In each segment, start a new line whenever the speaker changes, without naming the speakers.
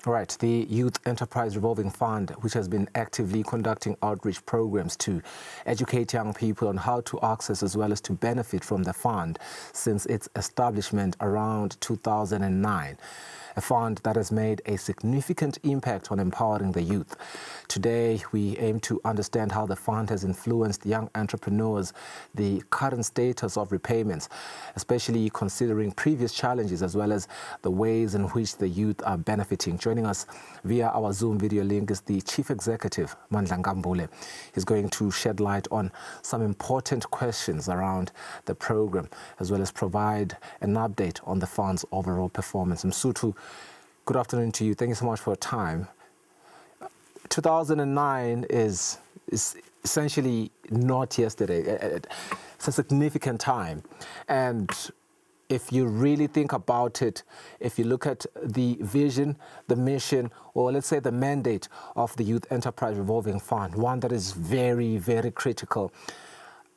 Right, the Youth Enterprise Revolving Fund, which has been actively conducting outreach programs to educate young people on how to access as well as to benefit from the fund since its establishment around 2009. A fund that has made a significant impact on empowering the youth. Today, we aim to understand how the fund has influenced young entrepreneurs, the current status of repayments, especially considering previous challenges as well as the ways in which the youth are benefiting. Joining us via our Zoom video link is the Chief Executive, Mandla Ngambule. He's going to shed light on some important questions around the program, as well as provide an update on the fund's overall performance. Msutu, good afternoon to you. Thank you so much for your time. 2009 is essentially not yesterday. It's a significant time. And if you really think about it, if you look at the vision, the mission, or let's say the mandate of the Youth Enterprise Revolving Fund, one that is very, very critical,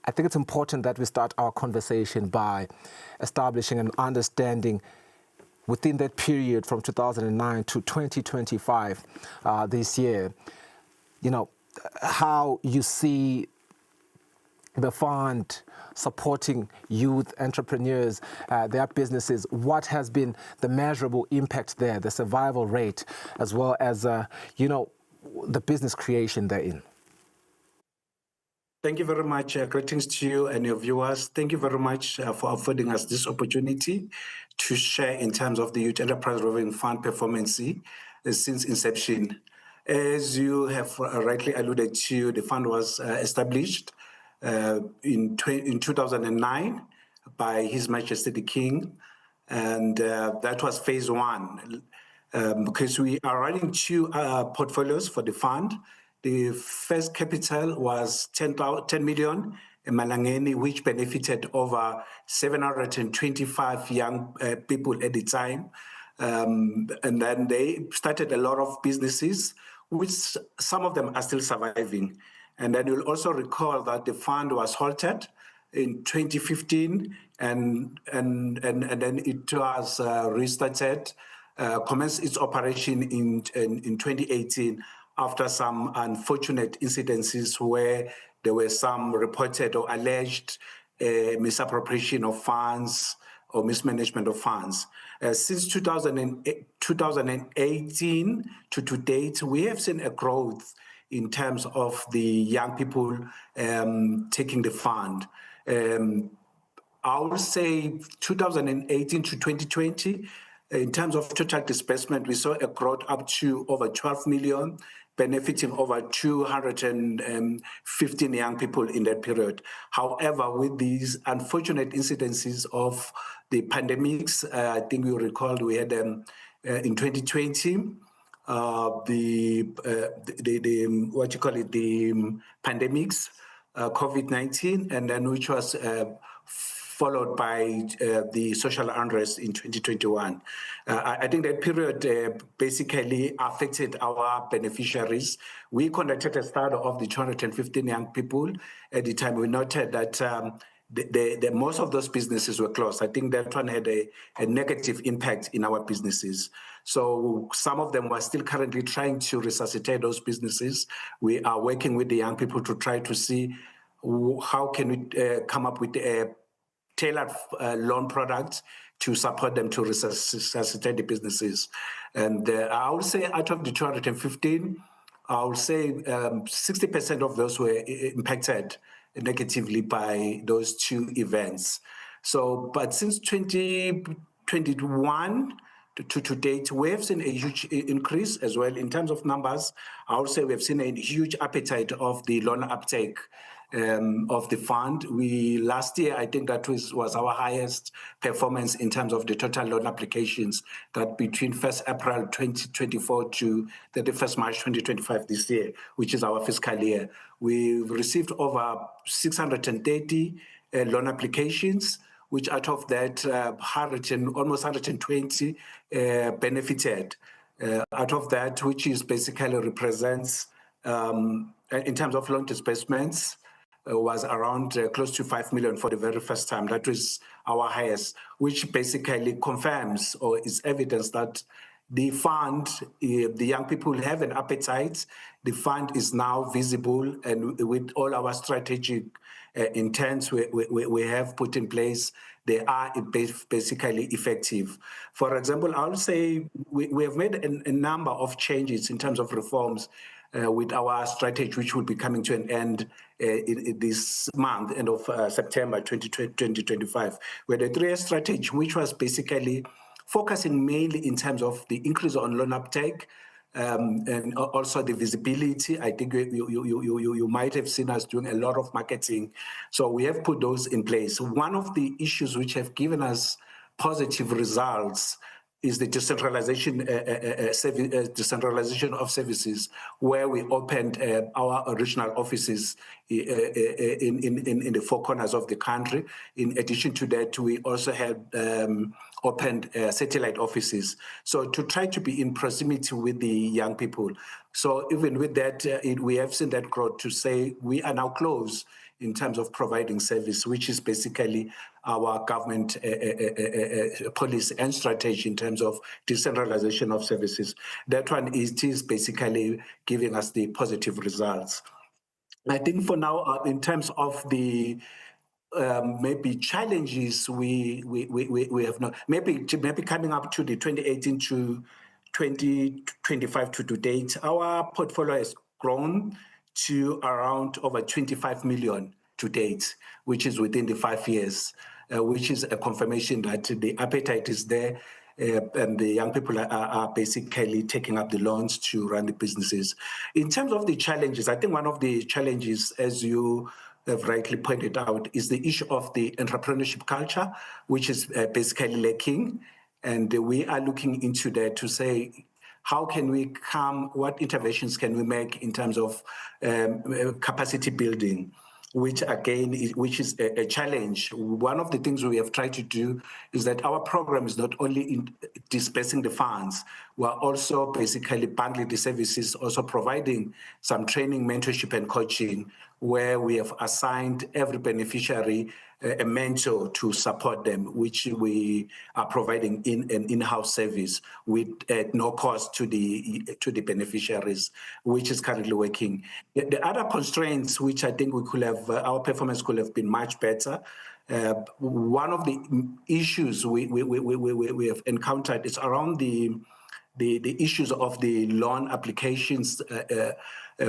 I think it's important that we start our conversation by establishing an understanding within that period from 2009 to 2025 this year, you know, how you see the fund supporting youth entrepreneurs, their businesses. What has been the measurable impact there, the survival rate, as well as, you know, the business creation therein?
Thank you very much. Greetings to you and your viewers. Thank you very much for affording us this opportunity to share in terms of the Youth Enterprise Revolving Fund performance since inception. As you have rightly alluded to, the fund was established in 2009 by His Majesty the King, and that was phase one. Because we are running two portfolios for the fund. The first capital was 10 million in Malangeni, which benefited over 725 young people at the time. And then they started a lot of businesses, which some of them are still surviving. And then you'll also recall that the fund was halted in 2015, and then it was restarted, commenced its operation in 2018 after some unfortunate incidences where there were some reported or alleged misappropriation of funds or mismanagement of funds. Since 2018 to date, we have seen a growth in terms of the young people taking the fund. I would say 2018 to 2020, in terms of total disbursement, we saw a growth up to over 12 million, benefiting over 215 young people in that period. However, with these unfortunate incidences of the pandemics, I think you recall we had in 2020, the pandemics, COVID-19, and then which was followed by the social unrest in 2021. I think that period basically affected our beneficiaries. We conducted a study of the 215 young people. At the time, we noted that most of those businesses were closed. I think that one had a negative impact in our businesses. So some of them were still currently trying to resuscitate those businesses. We are working with the young people to try to see how can we come up with a tailored loan products to support them to resuscitate the businesses. And I would say out of the 215, I would say 60% of those were impacted negatively by those two events. So, but since 2021 to date, we have seen a huge increase as well in terms of numbers. I would say we have seen a huge appetite of the loan uptake of the fund. Last year, I think that was our highest performance in terms of the total loan applications, that between 1st April 2024 to 31st March 2025 this year, which is our fiscal year. We've received over 630 loan applications, which out of that, almost 120 benefited. Out of that, which is basically represents, in terms of loan disbursements, was around close to 5 million for the very first time. That was our highest, which basically confirms or is evidence that The fund, the young people have an appetite. The fund is now visible, and with all our strategic intents we have put in place, they are basically effective. For example, I'll say we have made a number of changes in terms of reforms with our strategy, which will be coming to an end in this month, end of September 2025. We had a 3-year strategy, which was basically focusing mainly in terms of the increase on loan uptake, and also the visibility. I think you might have seen us doing a lot of marketing. So we have put those in place. One of the issues which have given us positive results is the decentralization of services, where we opened our original offices in the 4 corners of the country. In addition to that, we also had opened satellite offices, so to try to be in proximity with the young people. So even with that, we have seen that growth to say we are now close in terms of providing service, which is basically our government policy and strategy in terms of decentralization of services. That one is basically giving us the positive results. I think for now, in terms of the maybe challenges we have not, maybe coming up to the 2018 to 2025 to date, our portfolio has grown to around over 25 million to date, which is within the 5 years, which is a confirmation that the appetite is there. And the young people are basically taking up the loans to run the businesses. In terms of the challenges, I think one of the challenges, as you have rightly pointed out, is the issue of the entrepreneurship culture, which is basically lacking. And we are looking into that to say, how can we what interventions can we make in terms of capacity building, which again, which is a challenge. One of the things we have tried to do is that our program is not only in dispersing the funds, we're also basically bundling the services, also providing some training, mentorship, and coaching, where we have assigned every beneficiary a mentor to support them, which we are providing in an in-house service with no cost to the beneficiaries, which is currently working. The other constraints, which I think we could have, our performance could have been much better. One of the issues we have encountered is around the issues of the loan applications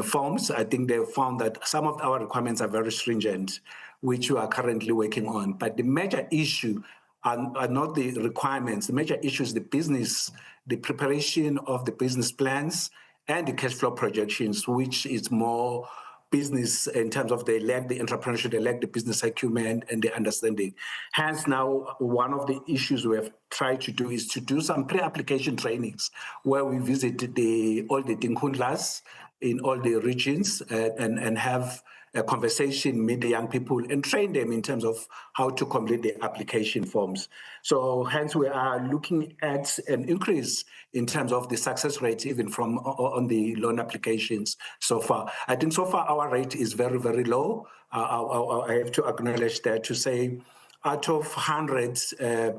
forms. I think they've found that some of our requirements are very stringent, which we are currently working on. But the major issue are not the requirements. The major issue is the business, the preparation of the business plans and the cash flow projections, which is more business in terms of they lack the entrepreneurship, they lack the business acumen and the understanding. Hence now, one of the issues we have tried to do is to do some pre-application trainings where we visit all the Tinkhundlas in all the regions and have a conversation, meet the young people and train them in terms of how to complete the application forms. So hence we are looking at an increase in terms of the success rate, even from on the loan applications so far. I think so far our rate is very, very low. I have to acknowledge that, to say out of 100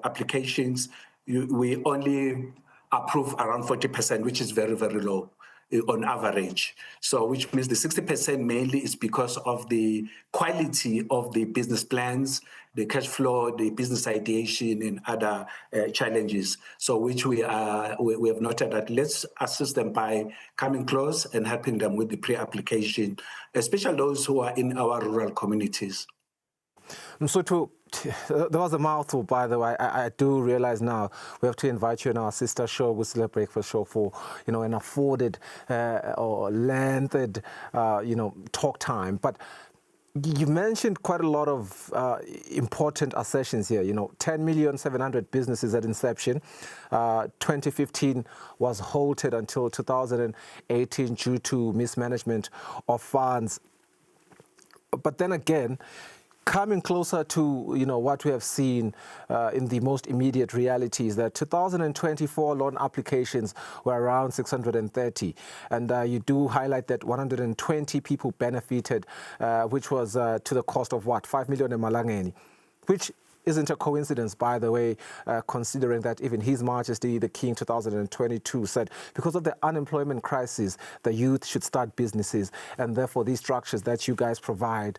applications, we only approve around 40%, which is very, very low on average. So which means the 60% mainly is because of the quality of the business plans, the cash flow, the business ideation and other challenges. So which we have noted that let's assist them by coming close and helping them with the pre-application, especially those who are in our rural communities.
So there was a mouthful, by the way. I do realize now we have to invite you in our sister show, Whistler Breakfast Show, for an afforded or lengthened talk time. But you mentioned quite a lot of important assertions here. 10,700,000 businesses at inception. 2015 was halted until 2018 due to mismanagement of funds. But then again, coming closer to what we have seen in the most immediate reality is that 2024 loan applications were around 630, and you do highlight that 120 people benefited, which was to the cost of what, 5 million emalangeni, which isn't a coincidence, by the way, considering that even His Majesty the King 2022 said because of the unemployment crisis, the youth should start businesses, and therefore these structures that you guys provide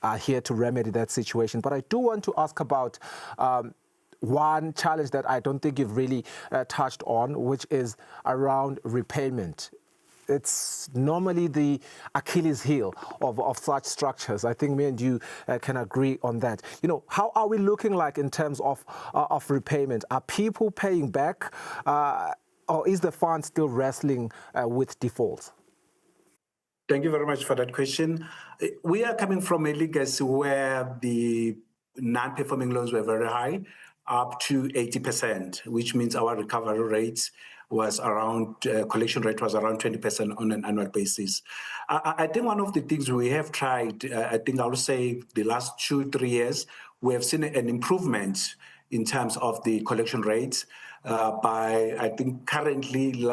are here to remedy that situation. But I do want to ask about one challenge that I don't think you've really touched on, which is around repayment. It's normally the Achilles heel of such structures. I think me and you can agree on that. You know, how are we looking like in terms of repayment? Are people paying back, or is the fund still wrestling with defaults?
Thank you very much for that question. We are coming from a legacy where the non-performing loans were very high, up to 80%, which means our recovery rates was around, collection rate was around 20% on an annual basis. I think one of the things we have tried, I think I would say the last 2-3 years, we have seen an improvement in terms of the collection rates I think currently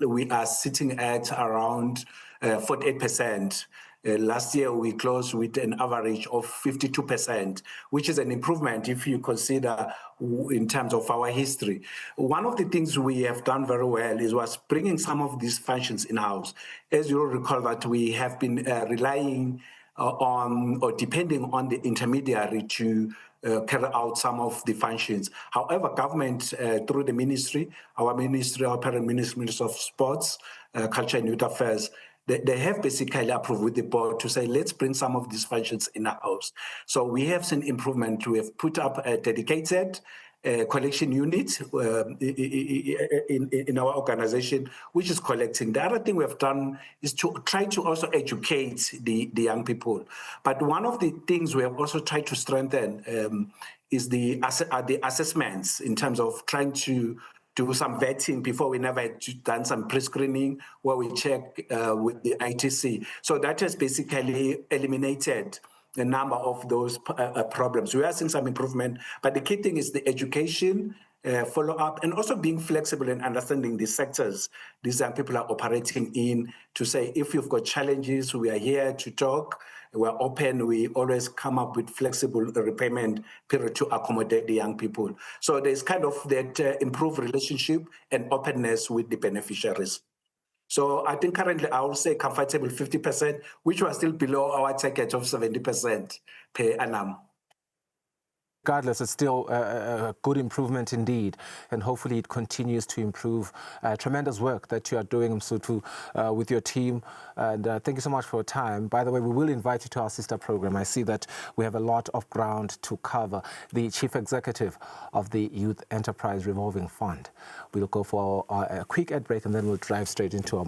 we are sitting at around 48%. Last year, we closed with an average of 52%, which is an improvement if you consider in terms of our history. One of the things we have done very well was bringing some of these functions in-house. As you recall that we have been relying on or depending on the intermediary to carry out some of the functions. However, government, through the ministry, our parent ministry of Sports, Culture and Youth Affairs, they have basically approved with the board to say, let's bring some of these functions in-house. So we have seen improvement. We have put up a dedicated collection unit in our organization, which is collecting. The other thing we have done is to try to also educate the young people. But one of the things we have also tried to strengthen is the assessments in terms of trying to do some vetting before we never had done some pre-screening where we check with the ITC. So that has basically eliminated a number of those problems. We are seeing some improvement, but the key thing is the education, follow-up, and also being flexible and understanding the sectors these young people are operating in to say, if you've got challenges, we are here to talk. We're open. We always come up with flexible repayment period to accommodate the young people. So there's kind of that improved relationship and openness with the beneficiaries. So I think currently I would say comfortable 50%, which was still below our target of 70% per annum.
Regardless, it's still a good improvement indeed, and hopefully it continues to improve. Tremendous work that you are doing, Msuthu, with your team, and thank you so much for your time. By the way, we will invite you to our sister program. I see that we have a lot of ground to cover. The Chief Executive of the Youth Enterprise Revolving Fund. We'll go for a quick ad break, and then we'll drive straight into our